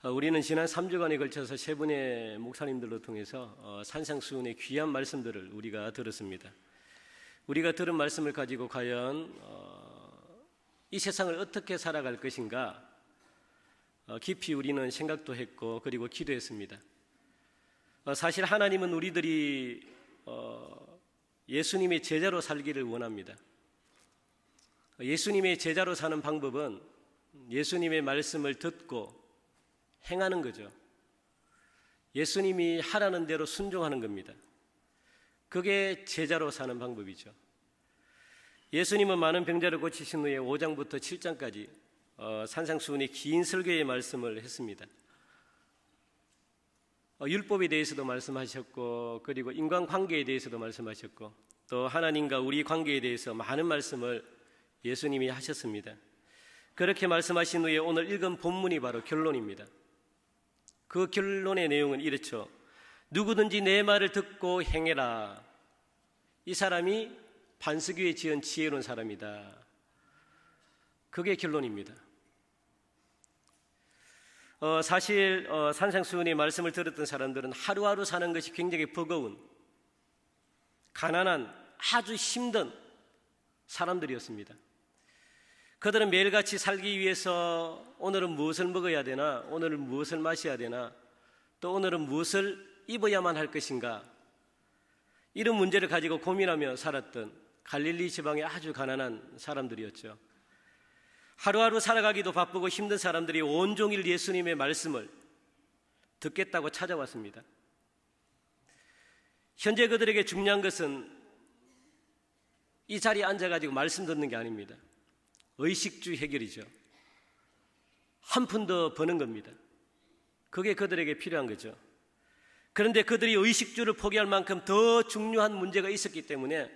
우리는 지난 3주간에 걸쳐서 세 분의 목사님들로 통해서 산상수훈의 귀한 말씀들을 우리가 들었습니다. 우리가 들은 말씀을 가지고 과연 이 세상을 어떻게 살아갈 것인가 깊이 우리는 생각도 했고 그리고 기도했습니다. 사실 하나님은 우리들이 예수님의 제자로 살기를 원합니다. 예수님의 제자로 사는 방법은 예수님의 말씀을 듣고 행하는 거죠. 예수님이 하라는 대로 순종하는 겁니다. 그게 제자로 사는 방법이죠. 예수님은 많은 병자를 고치신 후에 5장부터 7장까지 산상수훈의 긴 설교의 말씀을 했습니다. 율법에 대해서도 말씀하셨고 그리고 인간관계에 대해서도 말씀하셨고 또 하나님과 우리 관계에 대해서 많은 말씀을 예수님이 하셨습니다. 그렇게 말씀하신 후에 오늘 읽은 본문이 바로 결론입니다. 그 결론의 내용은 이렇죠. 누구든지 내 말을 듣고 행해라. 이 사람이 반석 위에 지은 지혜로운 사람이다. 그게 결론입니다. 사실 산상수훈의 말씀을 들었던 사람들은 하루하루 사는 것이 굉장히 버거운, 가난한, 아주 힘든 사람들이었습니다. 그들은 매일같이 살기 위해서 오늘은 무엇을 먹어야 되나, 오늘은 무엇을 마셔야 되나, 또 오늘은 무엇을 입어야만 할 것인가, 이런 문제를 가지고 고민하며 살았던 갈릴리 지방의 아주 가난한 사람들이었죠. 하루하루 살아가기도 바쁘고 힘든 사람들이 온종일 예수님의 말씀을 듣겠다고 찾아왔습니다. 현재 그들에게 중요한 것은 이 자리에 앉아가지고 말씀 듣는 게 아닙니다. 의식주 해결이죠. 한 푼 더 버는 겁니다. 그게 그들에게 필요한 거죠. 그런데 그들이 의식주를 포기할 만큼 더 중요한 문제가 있었기 때문에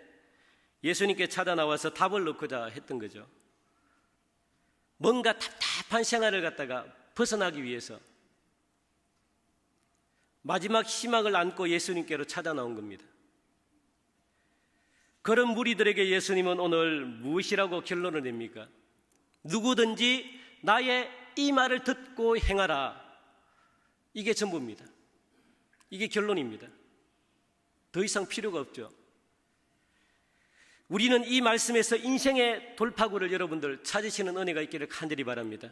예수님께 찾아 나와서 답을 넣고자 했던 거죠. 뭔가 답답한 생활을 갖다가 벗어나기 위해서 마지막 희망을 안고 예수님께로 찾아 나온 겁니다. 그런 무리들에게 예수님은 오늘 무엇이라고 결론을 냅니까? 누구든지 나의 이 말을 듣고 행하라. 이게 전부입니다. 이게 결론입니다. 더 이상 필요가 없죠. 우리는 이 말씀에서 인생의 돌파구를 여러분들 찾으시는 은혜가 있기를 간절히 바랍니다.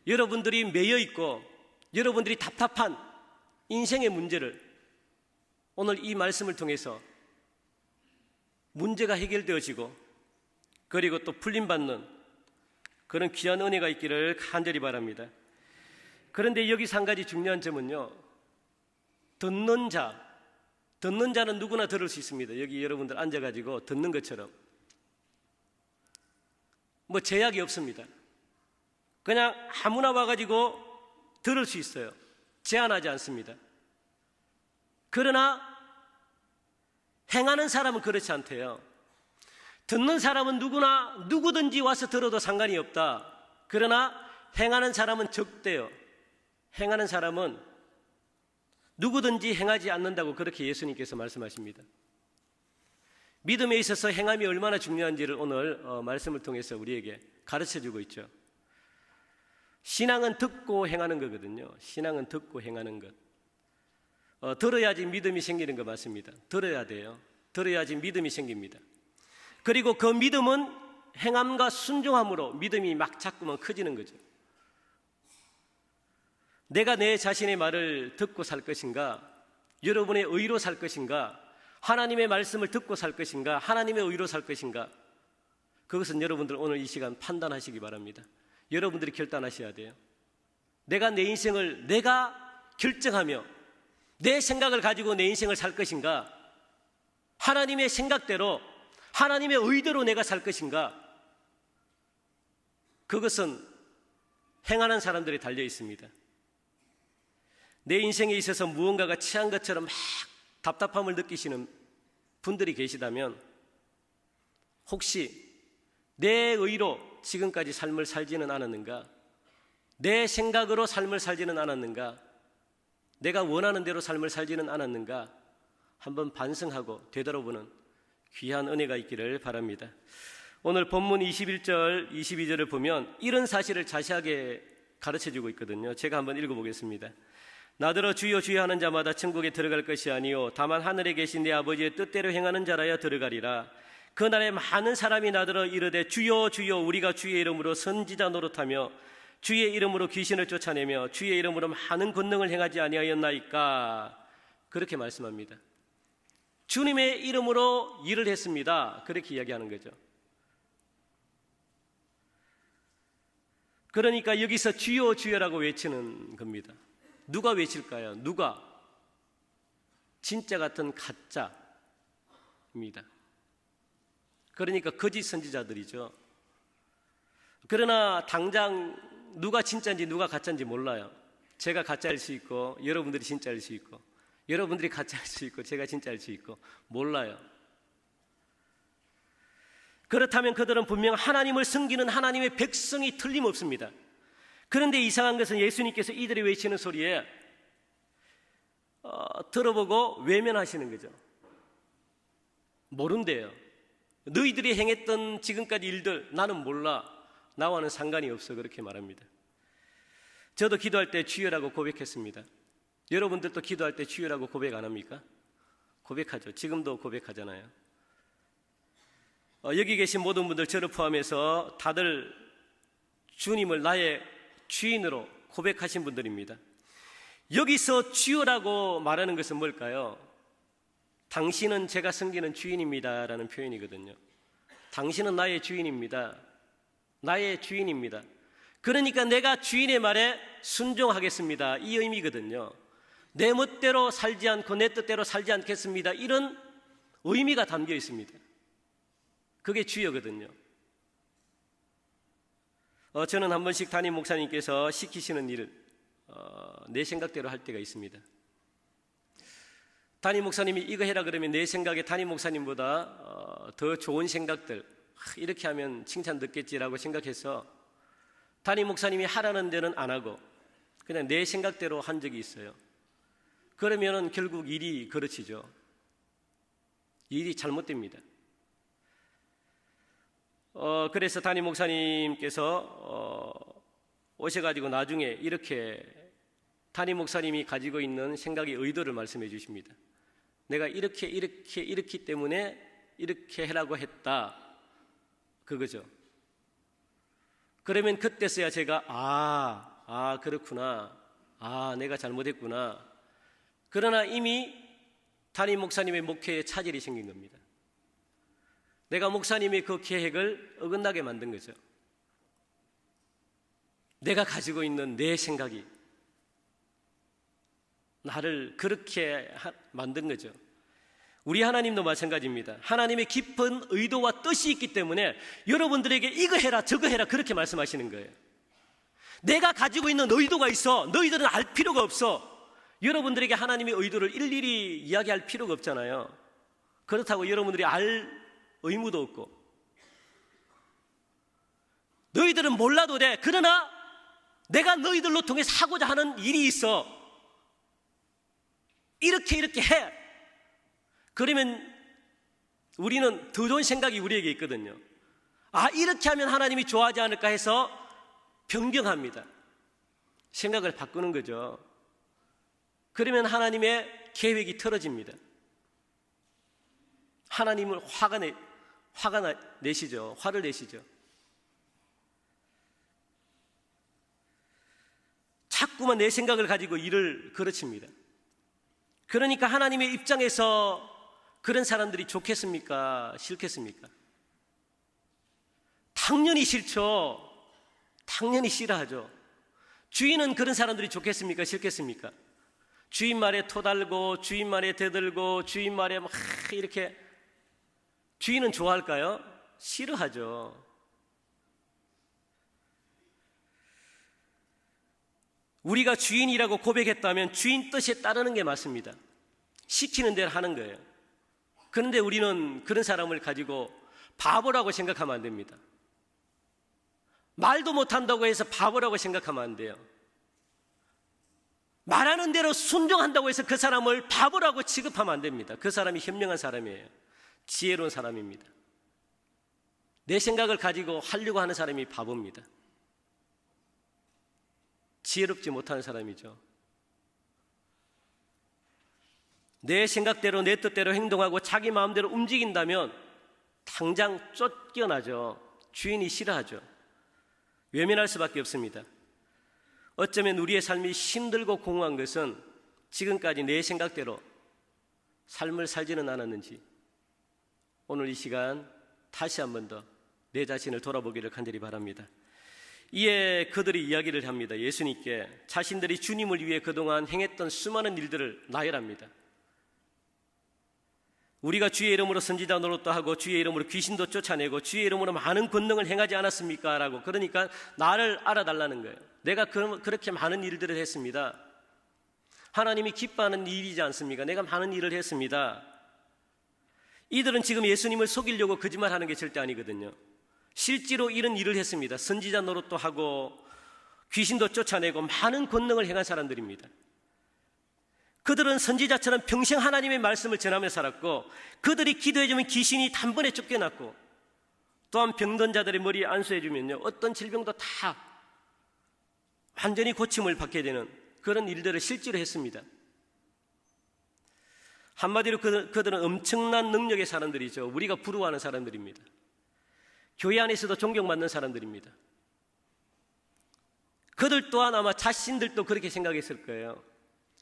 여러분들이 매여 있고 여러분들이 답답한 인생의 문제를 오늘 이 말씀을 통해서 문제가 해결되어지고 그리고 또 풀림받는 그런 귀한 은혜가 있기를 간절히 바랍니다. 그런데 여기서 한 가지 중요한 점은요, 듣는 자는 누구나 들을 수 있습니다. 여기 여러분들 앉아가지고 듣는 것처럼 뭐 제약이 없습니다. 그냥 아무나 와가지고 들을 수 있어요. 제한하지 않습니다. 그러나 행하는 사람은 그렇지 않대요. 듣는 사람은 누구든지 와서 들어도 상관이 없다. 그러나 행하는 사람은 적대요. 행하는 사람은 누구든지 행하지 않는다고 그렇게 예수님께서 말씀하십니다. 믿음에 있어서 행함이 얼마나 중요한지를 오늘 말씀을 통해서 우리에게 가르쳐주고 있죠. 신앙은 듣고 행하는 거거든요. 신앙은 듣고 행하는 것. 들어야지 믿음이 생기는 거 맞습니다. 들어야 돼요. 들어야지 믿음이 생깁니다. 그리고 그 믿음은 행함과 순종함으로 믿음이 막 자꾸만 커지는 거죠. 내가 내 자신의 말을 듣고 살 것인가, 여러분의 의로 살 것인가, 하나님의 말씀을 듣고 살 것인가, 하나님의 의로 살 것인가, 그것은 여러분들 오늘 이 시간 판단하시기 바랍니다. 여러분들이 결단하셔야 돼요. 내가 내 인생을 내가 결정하며 내 생각을 가지고 내 인생을 살 것인가, 하나님의 생각대로 하나님의 의대로 내가 살 것인가, 그것은 행하는 사람들이 달려 있습니다. 내 인생에 있어서 무언가가 취한 것처럼 막 답답함을 느끼시는 분들이 계시다면 혹시 내 의로 지금까지 삶을 살지는 않았는가, 내 생각으로 삶을 살지는 않았는가, 내가 원하는 대로 삶을 살지는 않았는가 한번 반성하고 되돌아보는 귀한 은혜가 있기를 바랍니다. 오늘 본문 21절, 22절을 보면 이런 사실을 자세하게 가르쳐주고 있거든요. 제가 한번 읽어보겠습니다. 나더러 주여 주여 하는 자마다 천국에 들어갈 것이 아니요 다만 하늘에 계신 내 아버지의 뜻대로 행하는 자라야 들어가리라. 그날에 많은 사람이 나더러 이르되 주여 주여 우리가 주의 이름으로 선지자 노릇하며 주의 이름으로 귀신을 쫓아내며 주의 이름으로 많은 권능을 행하지 아니하였나이까. 그렇게 말씀합니다. 주님의 이름으로 일을 했습니다. 그렇게 이야기하는 거죠. 그러니까 여기서 주여 주여라고 외치는 겁니다. 누가 외칠까요? 누가? 진짜 같은 가짜입니다. 그러니까 거짓 선지자들이죠. 그러나 당장 누가 진짜인지 누가 가짜인지 몰라요. 제가 가짜일 수 있고 여러분들이 진짜일 수 있고 여러분들이 가짜일 수 있고 제가 진짜일 수 있고 몰라요. 그렇다면 그들은 분명 하나님을 섬기는 하나님의 백성이 틀림없습니다. 그런데 이상한 것은 예수님께서 이들이 외치는 소리에 들어보고 외면하시는 거죠. 모른대요. 너희들이 행했던 지금까지 일들 나는 몰라. 나와는 상관이 없어. 그렇게 말합니다. 저도 기도할 때 주여라고 고백했습니다. 여러분들도 기도할 때 주여라고 고백 안 합니까? 고백하죠. 지금도 고백하잖아요. 여기 계신 모든 분들 저를 포함해서 다들 주님을 나의 주인으로 고백하신 분들입니다. 여기서 주여라고 말하는 것은 뭘까요? 당신은 제가 섬기는 주인입니다 라는 표현이거든요. 당신은 나의 주인입니다. 나의 주인입니다. 그러니까 내가 주인의 말에 순종하겠습니다. 이 의미거든요. 내 멋대로 살지 않고 내 뜻대로 살지 않겠습니다. 이런 의미가 담겨 있습니다. 그게 주여거든요. 저는 한 번씩 담임 목사님께서 시키시는 일을 내 생각대로 할 때가 있습니다. 담임 목사님이 이거 해라 그러면 내 생각에 담임 목사님보다 더 좋은 생각들, 이렇게 하면 칭찬 듣겠지라고 생각해서 담임 목사님이 하라는 데는 안 하고 그냥 내 생각대로 한 적이 있어요. 그러면은 결국 일이 그르치죠. 일이 잘못됩니다. 그래서 담임 목사님께서 오셔가지고 나중에 이렇게 담임 목사님이 가지고 있는 생각의 의도를 말씀해 주십니다. 내가 이렇기 때문에 이렇게 해라고 했다. 그거죠. 그러면 그때서야 제가 그렇구나. 내가 잘못했구나. 그러나 이미 담임 목사님의 목회에 차질이 생긴 겁니다. 내가 목사님의 그 계획을 어긋나게 만든 거죠. 내가 가지고 있는 내 생각이 나를 그렇게 만든 거죠. 우리 하나님도 마찬가지입니다. 하나님의 깊은 의도와 뜻이 있기 때문에 여러분들에게 이거 해라 저거 해라 그렇게 말씀하시는 거예요. 내가 가지고 있는 의도가 있어. 너희들은 알 필요가 없어. 여러분들에게 하나님의 의도를 일일이 이야기할 필요가 없잖아요. 그렇다고 여러분들이 알 의무도 없고 너희들은 몰라도 돼. 그러나 내가 너희들로 통해서 하고자 하는 일이 있어. 이렇게 해. 그러면 우리는 더 좋은 생각이 우리에게 있거든요. 이렇게 하면 하나님이 좋아하지 않을까 해서 변경합니다. 생각을 바꾸는 거죠. 그러면 하나님의 계획이 틀어집니다. 하나님을 화를 내시죠. 자꾸만 내 생각을 가지고 일을 그르칩니다. 그러니까 하나님의 입장에서 그런 사람들이 좋겠습니까? 싫겠습니까? 당연히 싫죠. 당연히 싫어하죠. 주인은 그런 사람들이 좋겠습니까? 싫겠습니까? 주인 말에 토달고 주인 말에 대들고 주인 말에 막 이렇게 주인은 좋아할까요? 싫어하죠. 우리가 주인이라고 고백했다면 주인 뜻에 따르는 게 맞습니다. 시키는 대로 하는 거예요. 그런데 우리는 그런 사람을 가지고 바보라고 생각하면 안 됩니다. 말도 못한다고 해서 바보라고 생각하면 안 돼요. 말하는 대로 순종한다고 해서 그 사람을 바보라고 취급하면 안 됩니다. 그 사람이 현명한 사람이에요. 지혜로운 사람입니다. 내 생각을 가지고 하려고 하는 사람이 바보입니다. 지혜롭지 못한 사람이죠. 내 생각대로 내 뜻대로 행동하고 자기 마음대로 움직인다면 당장 쫓겨나죠. 주인이 싫어하죠. 외면할 수밖에 없습니다. 어쩌면 우리의 삶이 힘들고 공허한 것은 지금까지 내 생각대로 삶을 살지는 않았는지 오늘 이 시간 다시 한 번 더 내 자신을 돌아보기를 간절히 바랍니다. 이에 그들이 이야기를 합니다. 예수님께 자신들이 주님을 위해 그동안 행했던 수많은 일들을 나열합니다. 우리가 주의 이름으로 선지자 노릇도 하고 주의 이름으로 귀신도 쫓아내고 주의 이름으로 많은 권능을 행하지 않았습니까? 라고. 그러니까 나를 알아달라는 거예요. 내가 그렇게 많은 일들을 했습니다. 하나님이 기뻐하는 일이지 않습니까? 내가 많은 일을 했습니다. 이들은 지금 예수님을 속이려고 거짓말하는 게 절대 아니거든요. 실제로 이런 일을 했습니다. 선지자 노릇도 하고 귀신도 쫓아내고 많은 권능을 행한 사람들입니다. 그들은 선지자처럼 평생 하나님의 말씀을 전하며 살았고 그들이 기도해주면 귀신이 단번에 쫓겨났고 또한 병든 자들의 머리에 안수해주면요 어떤 질병도 다 완전히 고침을 받게 되는 그런 일들을 실제로 했습니다. 한마디로 그들은 엄청난 능력의 사람들이죠. 우리가 부러워하는 사람들입니다. 교회 안에서도 존경받는 사람들입니다. 그들 또한 아마 자신들도 그렇게 생각했을 거예요.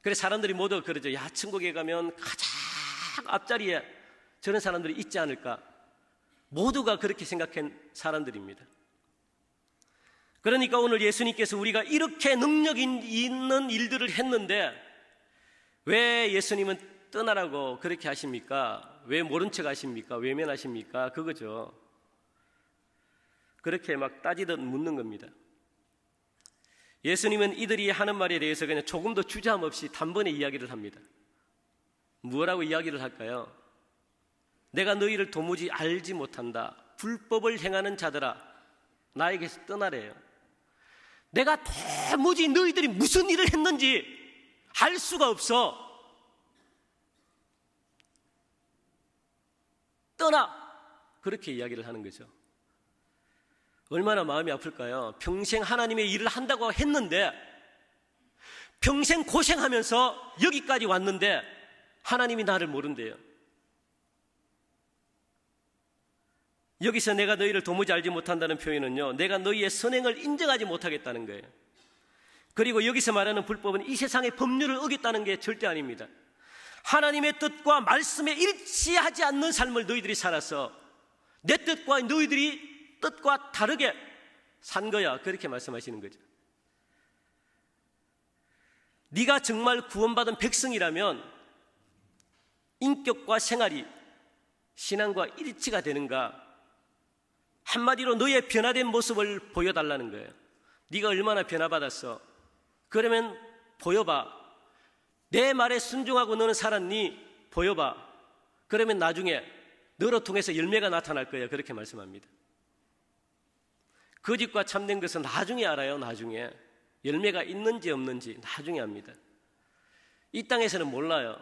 그래서 사람들이 모두 그러죠. 야, 천국에 가면 가장 앞자리에 저런 사람들이 있지 않을까. 모두가 그렇게 생각한 사람들입니다. 그러니까 오늘 예수님께서 우리가 이렇게 능력 있는 일들을 했는데 왜 예수님은 떠나라고 그렇게 하십니까? 왜 모른 척 하십니까? 외면하십니까? 그거죠. 그렇게 막 따지듯 묻는 겁니다. 예수님은 이들이 하는 말에 대해서 그냥 조금도 주저함 없이 단번에 이야기를 합니다. 무엇라고 이야기를 할까요? 내가 너희를 도무지 알지 못한다. 불법을 행하는 자들아, 나에게서 떠나래요. 내가 도무지 너희들이 무슨 일을 했는지 알 수가 없어. 떠나! 그렇게 이야기를 하는 거죠. 얼마나 마음이 아플까요? 평생 하나님의 일을 한다고 했는데 평생 고생하면서 여기까지 왔는데 하나님이 나를 모른대요. 여기서 내가 너희를 도무지 알지 못한다는 표현은요, 내가 너희의 선행을 인정하지 못하겠다는 거예요. 그리고 여기서 말하는 불법은 이 세상의 법률을 어겼다는 게 절대 아닙니다. 하나님의 뜻과 말씀에 일치하지 않는 삶을 너희들이 살아서 내 뜻과 너희들이 뜻과 다르게 산 거야. 그렇게 말씀하시는 거죠. 네가 정말 구원받은 백성이라면 인격과 생활이 신앙과 일치가 되는가? 한마디로 너의 변화된 모습을 보여달라는 거예요. 네가 얼마나 변화받았어? 그러면 보여봐. 내 말에 순종하고 너는 살았니? 보여봐. 그러면 나중에 너로 통해서 열매가 나타날 거야. 그렇게 말씀합니다. 거짓과 참된 것은 나중에 알아요. 나중에 열매가 있는지 없는지 나중에 압니다. 이 땅에서는 몰라요.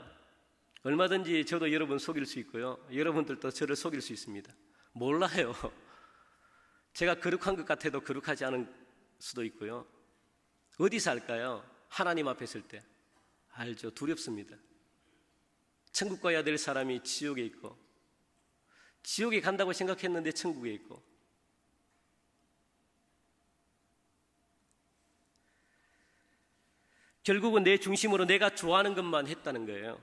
얼마든지 저도 여러분 속일 수 있고요, 여러분들도 저를 속일 수 있습니다. 몰라요. 제가 거룩한 것 같아도 거룩하지 않은 수도 있고요. 어디서 알까요? 하나님 앞에 설 때 알죠. 두렵습니다. 천국 가야 될 사람이 지옥에 있고 지옥에 간다고 생각했는데 천국에 있고, 결국은 내 중심으로 내가 좋아하는 것만 했다는 거예요.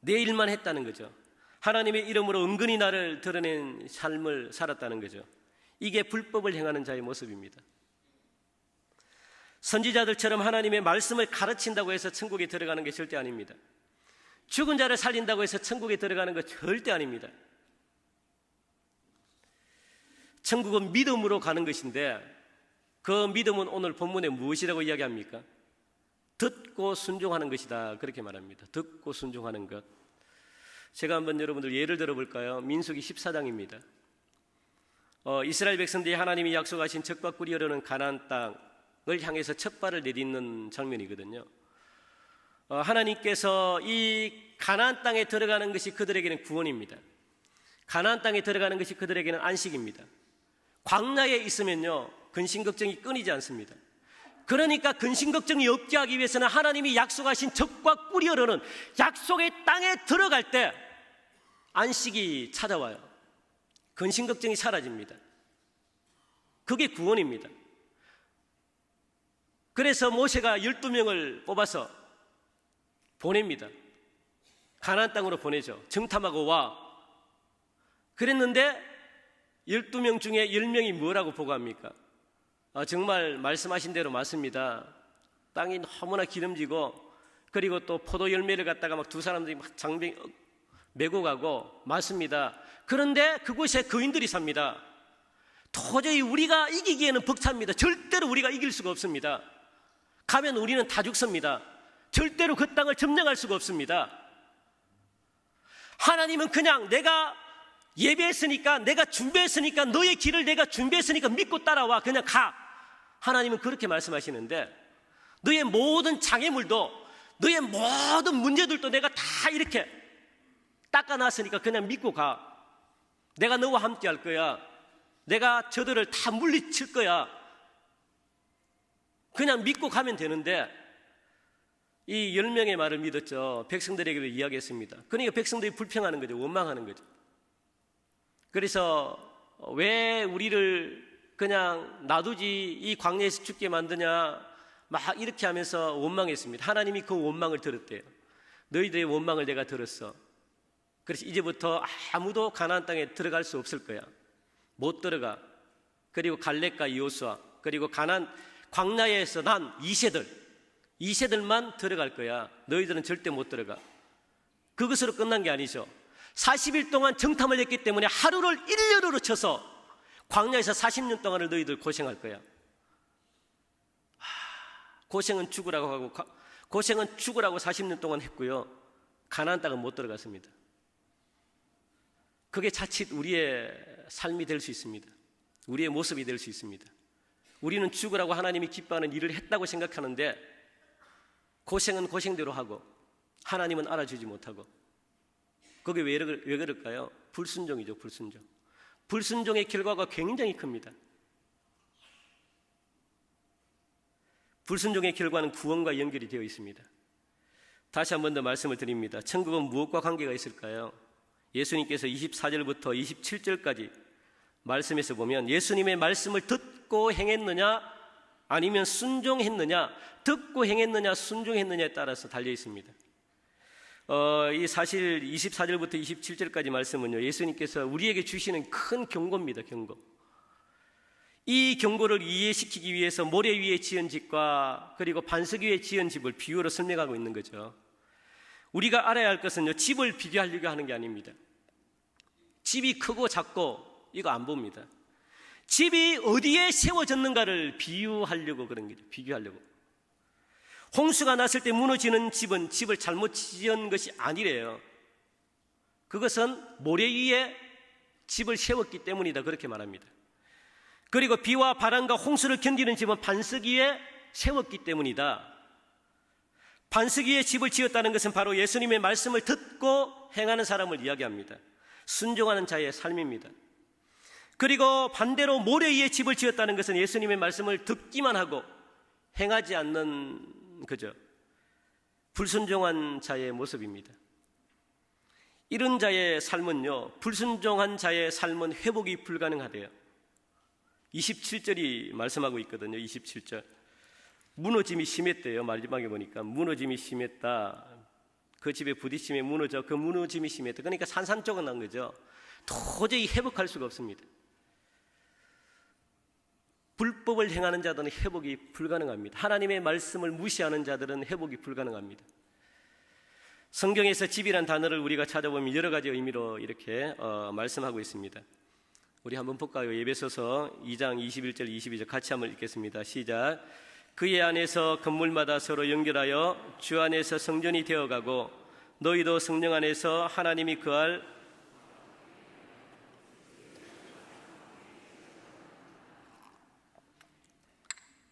내 일만 했다는 거죠. 하나님의 이름으로 은근히 나를 드러낸 삶을 살았다는 거죠. 이게 불법을 행하는 자의 모습입니다. 선지자들처럼 하나님의 말씀을 가르친다고 해서 천국에 들어가는 게 절대 아닙니다. 죽은 자를 살린다고 해서 천국에 들어가는 거 절대 아닙니다. 천국은 믿음으로 가는 것인데 그 믿음은 오늘 본문에 무엇이라고 이야기합니까? 듣고 순종하는 것이다. 그렇게 말합니다. 듣고 순종하는 것. 제가 한번 여러분들 예를 들어볼까요? 민수기 14장입니다. 이스라엘 백성들이 하나님이 약속하신 젖과 꿀이 흐르는 가나안 땅을 향해서 첫 발을 내딛는 장면이거든요. 하나님께서 이 가나안 땅에 들어가는 것이 그들에게는 구원입니다. 가나안 땅에 들어가는 것이 그들에게는 안식입니다. 광야에 있으면요 근심 걱정이 끊이지 않습니다. 그러니까 근심 걱정이 없게 하기 위해서는 하나님이 약속하신 적과 꿀이 흐르는 약속의 땅에 들어갈 때 안식이 찾아와요. 근심 걱정이 사라집니다. 그게 구원입니다. 그래서 모세가 12명을 뽑아서 보냅니다. 가나안 땅으로 보내죠. 정탐하고 와. 그랬는데 12명 중에 10명이 뭐라고 보고합니까? 정말 말씀하신 대로 맞습니다. 땅이 너무나 기름지고 그리고 또 포도 열매를 갖다가 막 두 사람들이 막 장병 메고 가고 맞습니다. 그런데 그곳에 거인들이 삽니다. 도저히 우리가 이기기에는 벅찹니다. 절대로 우리가 이길 수가 없습니다. 가면 우리는 다 죽습니다. 절대로 그 땅을 점령할 수가 없습니다. 하나님은 그냥 내가 예배했으니까, 내가 준비했으니까, 너의 길을 내가 준비했으니까 믿고 따라와. 그냥 가. 하나님은 그렇게 말씀하시는데 너의 모든 장애물도, 너의 모든 문제들도 내가 다 이렇게 닦아놨으니까 그냥 믿고 가. 내가 너와 함께 할 거야. 내가 저들을 다 물리칠 거야. 그냥 믿고 가면 되는데 이 10명의 말을 믿었죠. 백성들에게도 이야기했습니다. 그러니까 백성들이 불평하는 거죠. 원망하는 거죠. 그래서 왜 우리를 그냥 놔두지 이 광야에서 죽게 만드냐 막 이렇게 하면서 원망했습니다. 하나님이 그 원망을 들었대요. 너희들의 원망을 내가 들었어. 그래서 이제부터 아무도 가나안 땅에 들어갈 수 없을 거야. 못 들어가. 그리고 갈렙과 여호수아 그리고 가나안 광야에서 난 2세들만 들어갈 거야. 너희들은 절대 못 들어가. 그것으로 끝난 게 아니죠. 40일 동안 정탐을 했기 때문에 하루를 1년으로 쳐서 광야에서 40년 동안을 너희들 고생할 거야. 고생은 죽으라고 하고 고생은 죽으라고 40년 동안 했고요. 가나안 땅은 못 들어갔습니다. 그게 자칫 우리의 삶이 될 수 있습니다. 우리의 모습이 될 수 있습니다. 우리는 죽으라고 하나님이 기뻐하는 일을 했다고 생각하는데 고생은 고생대로 하고 하나님은 알아주지 못하고. 그게 왜 그럴까요? 불순종이죠. 불순종. 불순종의 결과가 굉장히 큽니다. 불순종의 결과는 구원과 연결이 되어 있습니다. 다시 한 번 더 말씀을 드립니다. 천국은 무엇과 관계가 있을까요? 예수님께서 24절부터 27절까지 말씀에서 보면 예수님의 말씀을 듣고 행했느냐 아니면 순종했느냐, 듣고 행했느냐 순종했느냐에 따라서 달려 있습니다. 이 사실 24절부터 27절까지 말씀은요, 예수님께서 우리에게 주시는 큰 경고입니다. 경고. 이 경고를 이해시키기 위해서 모래 위에 지은 집과 그리고 반석 위에 지은 집을 비유로 설명하고 있는 거죠. 우리가 알아야 할 것은요, 집을 비교하려고 하는 게 아닙니다. 집이 크고 작고 이거 안 봅니다. 집이 어디에 세워졌는가를 비유하려고 그런 거죠. 비교하려고. 홍수가 났을 때 무너지는 집은 집을 잘못 지은 것이 아니래요. 그것은 모래 위에 집을 세웠기 때문이다, 그렇게 말합니다. 그리고 비와 바람과 홍수를 견디는 집은 반석 위에 세웠기 때문이다. 반석 위에 집을 지었다는 것은 바로 예수님의 말씀을 듣고 행하는 사람을 이야기합니다. 순종하는 자의 삶입니다. 그리고 반대로 모래 위에 집을 지었다는 것은 예수님의 말씀을 듣기만 하고 행하지 않는 그죠, 불순종한 자의 모습입니다. 이런 자의 삶은요, 불순종한 자의 삶은 회복이 불가능하대요. 27절이 말씀하고 있거든요. 27절. 무너짐이 심했대요. 마지막에 보니까 무너짐이 심했다. 그 집에 부딪힘에 무너져. 그 무너짐이 심했다. 그러니까 산산조각 난 거죠. 도저히 회복할 수가 없습니다. 불법을 행하는 자들은 회복이 불가능합니다. 하나님의 말씀을 무시하는 자들은 회복이 불가능합니다. 성경에서 집이란 단어를 우리가 찾아보면 여러 가지 의미로 이렇게 말씀하고 있습니다. 우리 한번 볼까요? 에베소서 2장 21절 22절 같이 한번 읽겠습니다. 시작. 그의 안에서 건물마다 서로 연결하여 주 안에서 성전이 되어가고 너희도 성령 안에서 하나님이 거할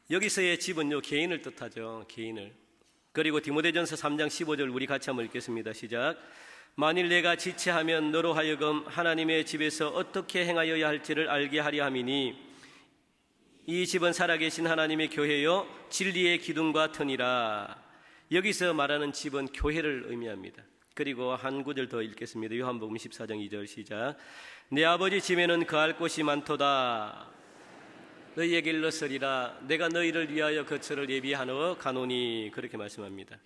여기서의 집은요, 개인을 뜻하죠. 개인을. 그리고 디모데전서 3장 15절 우리 같이 한번 읽겠습니다. 시작. 만일 내가 지체하면 너로 하여금 하나님의 집에서 어떻게 행하여야 할지를 알게 하려 함이니 이 집은 살아계신 하나님의 교회요 진리의 기둥과 터니라. 여기서 말하는 집은 교회를 의미합니다. 그리고 한 구절 더 읽겠습니다. 요한복음 14장 2절 시작. 내 아버지 집에는 거할 곳이 많도다. 너희에게 일렀으리라. 내가 너희를 위하여 거처를 예비하러 가노니. 그렇게 말씀합니다.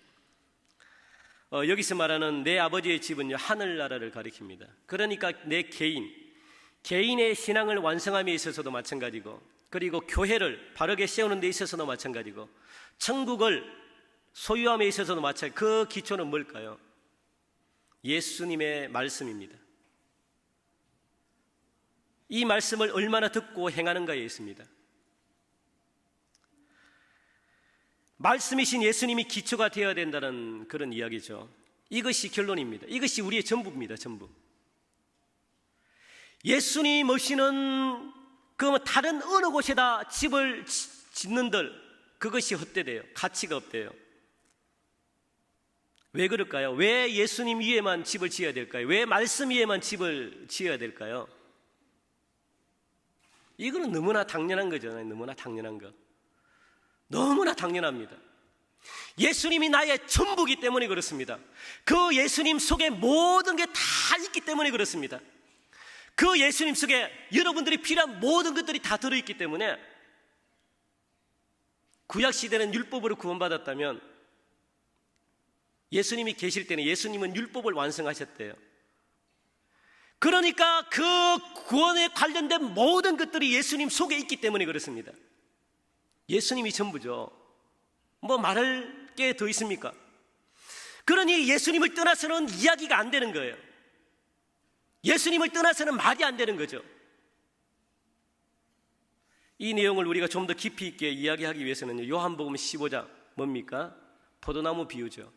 여기서 말하는 내 아버지의 집은요 하늘나라를 가리킵니다. 그러니까 내 개인의 신앙을 완성함에 있어서도 마찬가지고, 그리고 교회를 바르게 세우는 데 있어서도 마찬가지고, 천국을 소유함에 있어서도 마찬가지고, 그 기초는 뭘까요? 예수님의 말씀입니다. 이 말씀을 얼마나 듣고 행하는가에 있습니다. 말씀이신 예수님이 기초가 되어야 된다는 그런 이야기죠. 이것이 결론입니다. 이것이 우리의 전부입니다. 전부. 예수님 없이는 다른 어느 곳에다 집을 짓는들 그것이 헛되대요. 가치가 없대요. 왜 그럴까요? 왜 예수님 위에만 집을 지어야 될까요? 왜 말씀 위에만 집을 지어야 될까요? 이거는 너무나 당연한 거잖아요. 너무나 당연한 거. 너무나 당연합니다. 예수님이 나의 전부이기 때문에 그렇습니다. 그 예수님 속에 모든 게 다 있기 때문에 그렇습니다. 그 예수님 속에 여러분들이 필요한 모든 것들이 다 들어있기 때문에, 구약시대는 율법으로 구원받았다면 예수님이 계실 때는 예수님은 율법을 완성하셨대요. 그러니까 그 구원에 관련된 모든 것들이 예수님 속에 있기 때문에 그렇습니다. 예수님이 전부죠. 뭐 말할 게 더 있습니까? 그러니 예수님을 떠나서는 이야기가 안 되는 거예요. 예수님을 떠나서는 말이 안 되는 거죠. 이 내용을 우리가 좀 더 깊이 있게 이야기하기 위해서는 요한복음 15장 뭡니까? 포도나무 비유죠.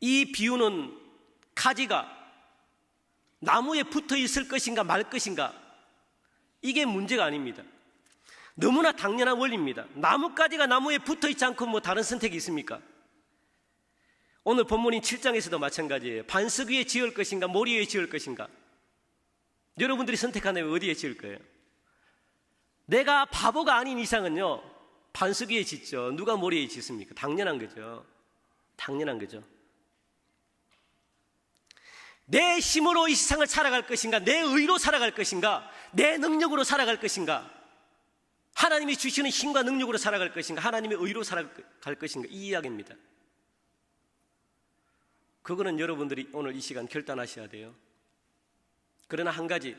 이 비유는 가지가 나무에 붙어 있을 것인가 말 것인가, 이게 문제가 아닙니다. 너무나 당연한 원리입니다. 나뭇가지가 나무에 붙어 있지 않고 뭐 다른 선택이 있습니까? 오늘 본문인 7장에서도 마찬가지예요. 반석 위에 지을 것인가 모리 위에 지을 것인가. 여러분들이 선택한다면 어디에 지을 거예요? 내가 바보가 아닌 이상은요 반석 위에 짓죠. 누가 모리 위에 짓습니까? 당연한 거죠. 당연한 거죠. 내 힘으로 이 세상을 살아갈 것인가, 내 의로 살아갈 것인가, 내 능력으로 살아갈 것인가, 하나님이 주시는 힘과 능력으로 살아갈 것인가, 하나님의 의로 살아갈 것인가, 이 이야기입니다. 그거는 여러분들이 오늘 이 시간 결단하셔야 돼요. 그러나 한 가지,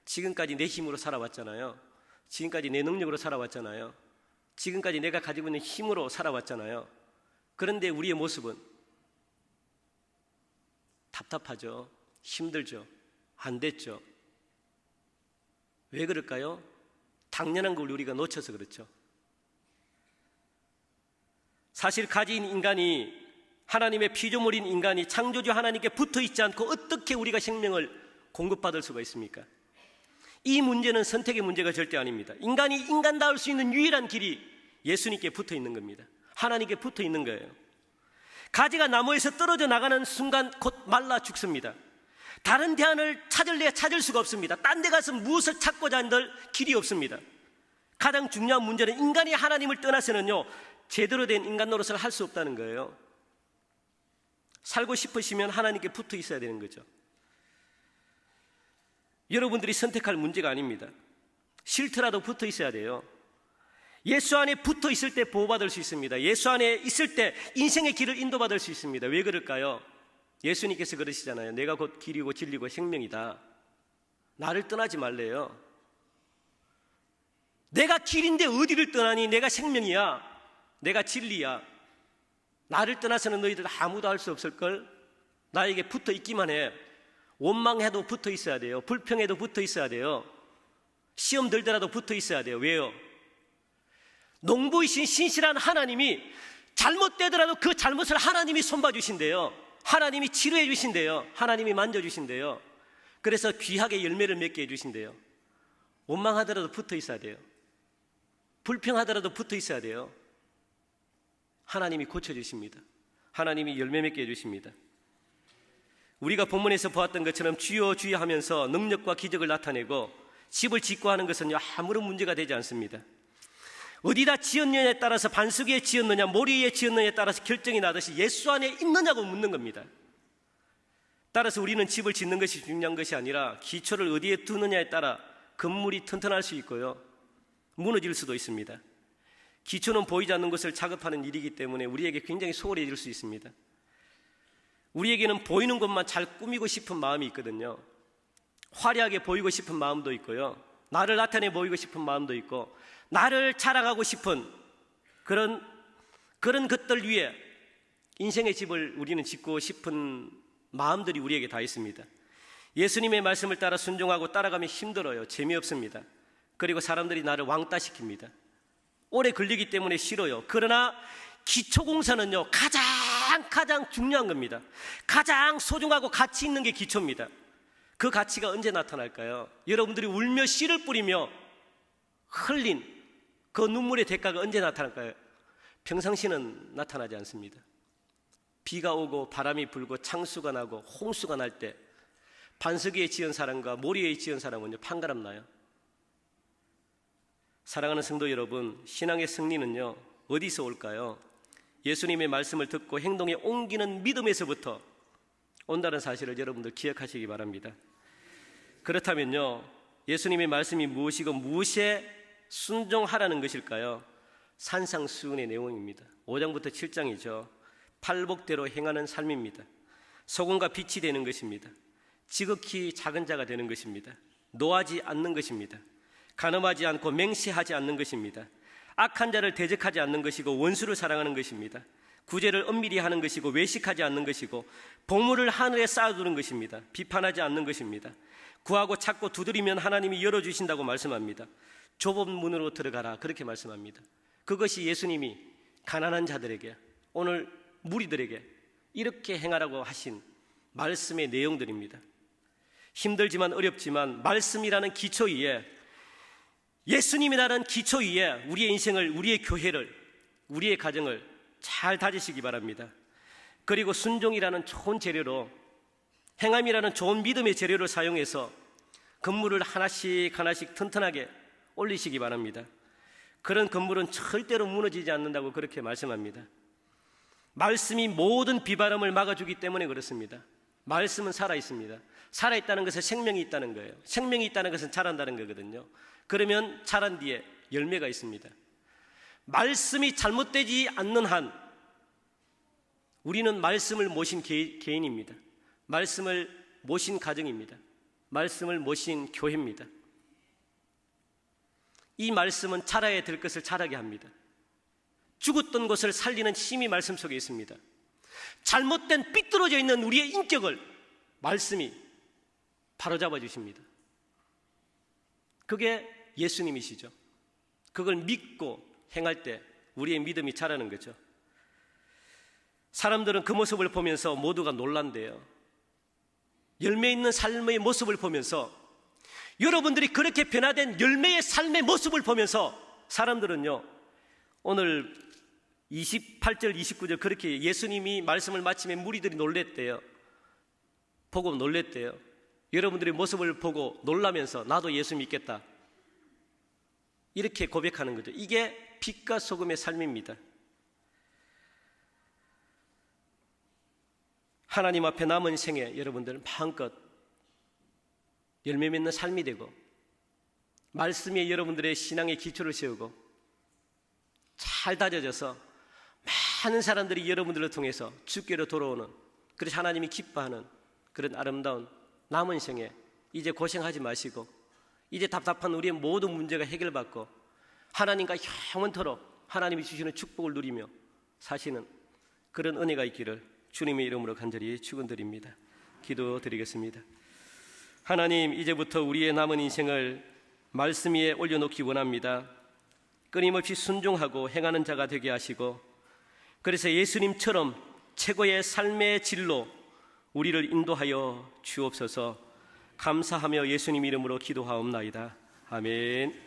지금까지 내 힘으로 살아왔잖아요. 지금까지 내 능력으로 살아왔잖아요. 지금까지 내가 가지고 있는 힘으로 살아왔잖아요. 그런데 우리의 모습은 답답하죠. 힘들죠. 안 됐죠. 왜 그럴까요? 당연한 걸 우리가 놓쳐서 그렇죠. 사실 가진 인간이, 하나님의 피조물인 인간이 창조주 하나님께 붙어 있지 않고 어떻게 우리가 생명을 공급받을 수가 있습니까? 이 문제는 선택의 문제가 절대 아닙니다. 인간이 인간다울 수 있는 유일한 길이 예수님께 붙어 있는 겁니다. 하나님께 붙어 있는 거예요. 가지가 나무에서 떨어져 나가는 순간 곧 말라 죽습니다. 다른 대안을 찾을래야 찾을 수가 없습니다. 딴 데 가서 무엇을 찾고자 한들 길이 없습니다. 가장 중요한 문제는 인간이 하나님을 떠나서는요 제대로 된 인간 노릇을 할 수 없다는 거예요. 살고 싶으시면 하나님께 붙어 있어야 되는 거죠. 여러분들이 선택할 문제가 아닙니다. 싫더라도 붙어 있어야 돼요. 예수 안에 붙어 있을 때 보호받을 수 있습니다. 예수 안에 있을 때 인생의 길을 인도받을 수 있습니다. 왜 그럴까요? 예수님께서 그러시잖아요. 내가 곧 길이고 진리고 생명이다. 나를 떠나지 말래요. 내가 길인데 어디를 떠나니? 내가 생명이야. 내가 진리야. 나를 떠나서는 너희들 아무도 할 수 없을걸? 나에게 붙어 있기만 해. 원망해도 붙어 있어야 돼요. 불평해도 붙어 있어야 돼요. 시험 들더라도 붙어 있어야 돼요. 왜요? 농부이신 신실한 하나님이 잘못되더라도 그 잘못을 하나님이 손봐 주신대요. 하나님이 치료해 주신대요. 하나님이 만져 주신대요. 그래서 귀하게 열매를 맺게 해 주신대요. 원망하더라도 붙어 있어야 돼요. 불평하더라도 붙어 있어야 돼요. 하나님이 고쳐주십니다. 하나님이 열매 맺게 해주십니다. 우리가 본문에서 보았던 것처럼 주여 주여 하면서 능력과 기적을 나타내고 집을 짓고 하는 것은 아무런 문제가 되지 않습니다. 어디다 지었느냐에 따라서 반석 위에 지었느냐 모리 위에 지었느냐에 따라서 결정이 나듯이 예수 안에 있느냐고 묻는 겁니다. 따라서 우리는 집을 짓는 것이 중요한 것이 아니라 기초를 어디에 두느냐에 따라 건물이 튼튼할 수 있고요, 무너질 수도 있습니다. 기초는 보이지 않는 것을 작업하는 일이기 때문에 우리에게 굉장히 소홀해질 수 있습니다. 우리에게는 보이는 것만 잘 꾸미고 싶은 마음이 있거든요. 화려하게 보이고 싶은 마음도 있고요, 나를 나타내 보이고 싶은 마음도 있고, 나를 자랑하고 싶은 그런 것들 위에 인생의 집을 우리는 짓고 싶은 마음들이 우리에게 다 있습니다. 예수님의 말씀을 따라 순종하고 따라가면 힘들어요. 재미없습니다. 그리고 사람들이 나를 왕따시킵니다. 오래 걸리기 때문에 싫어요. 그러나 기초공사는요, 가장 중요한 겁니다. 가장 소중하고 가치 있는 게 기초입니다. 그 가치가 언제 나타날까요? 여러분들이 울며 씨를 뿌리며 흘린 그 눈물의 대가가 언제 나타날까요? 평상시는 나타나지 않습니다. 비가 오고 바람이 불고 창수가 나고 홍수가 날 때 반석 위에 지은 사람과 모리 위에 지은 사람은요, 판가름 나요. 사랑하는 성도 여러분, 신앙의 승리는요, 어디서 올까요? 예수님의 말씀을 듣고 행동에 옮기는 믿음에서부터 온다는 사실을 여러분들 기억하시기 바랍니다. 그렇다면요, 예수님의 말씀이 무엇이고 무엇에 순종하라는 것일까요? 산상수훈의 내용입니다. 5장부터 7장이죠. 팔복대로 행하는 삶입니다. 소금과 빛이 되는 것입니다. 지극히 작은 자가 되는 것입니다. 노하지 않는 것입니다. 간음하지 않고 맹세하지 않는 것입니다. 악한 자를 대적하지 않는 것이고 원수를 사랑하는 것입니다. 구제를 엄밀히 하는 것이고 외식하지 않는 것이고 보물을 하늘에 쌓아두는 것입니다. 비판하지 않는 것입니다. 구하고 찾고 두드리면 하나님이 열어주신다고 말씀합니다. 좁은 문으로 들어가라, 그렇게 말씀합니다. 그것이 예수님이 가난한 자들에게, 오늘 무리들에게 이렇게 행하라고 하신 말씀의 내용들입니다. 힘들지만 어렵지만 말씀이라는 기초 위에, 예수님이라는 기초 위에 우리의 인생을, 우리의 교회를, 우리의 가정을 잘 다지시기 바랍니다. 그리고 순종이라는 좋은 재료로, 행함이라는 좋은 믿음의 재료를 사용해서 건물을 하나씩 튼튼하게 올리시기 바랍니다. 그런 건물은 절대로 무너지지 않는다고 그렇게 말씀합니다. 말씀이 모든 비바람을 막아주기 때문에 그렇습니다. 말씀은 살아있습니다. 살아있다는 것은 생명이 있다는 거예요. 생명이 있다는 것은 자란다는 거거든요. 그러면 자란 뒤에 열매가 있습니다. 말씀이 잘못되지 않는 한 우리는 말씀을 모신 개인입니다. 말씀을 모신 가정입니다. 말씀을 모신 교회입니다. 이 말씀은 자라야 될 것을 자라게 합니다. 죽었던 것을 살리는 힘이 말씀 속에 있습니다. 잘못된 삐뚤어져 있는 우리의 인격을 말씀이 바로잡아 주십니다. 그게 예수님이시죠. 그걸 믿고 행할 때 우리의 믿음이 자라는 거죠. 사람들은 그 모습을 보면서 모두가 놀란대요. 열매 있는 삶의 모습을 보면서, 여러분들이 그렇게 변화된 열매의 삶의 모습을 보면서 사람들은요, 오늘 28절 29절 그렇게 예수님이 말씀을 마치면 무리들이 놀랬대요. 보고 놀랬대요. 여러분들의 모습을 보고 놀라면서 나도 예수 믿겠다, 이렇게 고백하는 거죠. 이게 빛과 소금의 삶입니다. 하나님 앞에 남은 생에 여러분들은 마음껏 열매 맺는 삶이 되고, 말씀에 여러분들의 신앙의 기초를 세우고 잘 다져져서 많은 사람들이 여러분들을 통해서 주께로 돌아오는, 그래서 하나님이 기뻐하는 그런 아름다운 남은 생에 이제 고생하지 마시고, 이제 답답한 우리의 모든 문제가 해결받고 하나님과 영원토록 하나님이 주시는 축복을 누리며 사시는 그런 은혜가 있기를 주님의 이름으로 간절히 축원드립니다. 기도드리겠습니다. 하나님, 이제부터 우리의 남은 인생을 말씀 위에 올려놓기 원합니다. 끊임없이 순종하고 행하는 자가 되게 하시고, 그래서 예수님처럼 최고의 삶의 질로 우리를 인도하여 주옵소서. 감사하며 예수님 이름으로 기도하옵나이다. 아멘.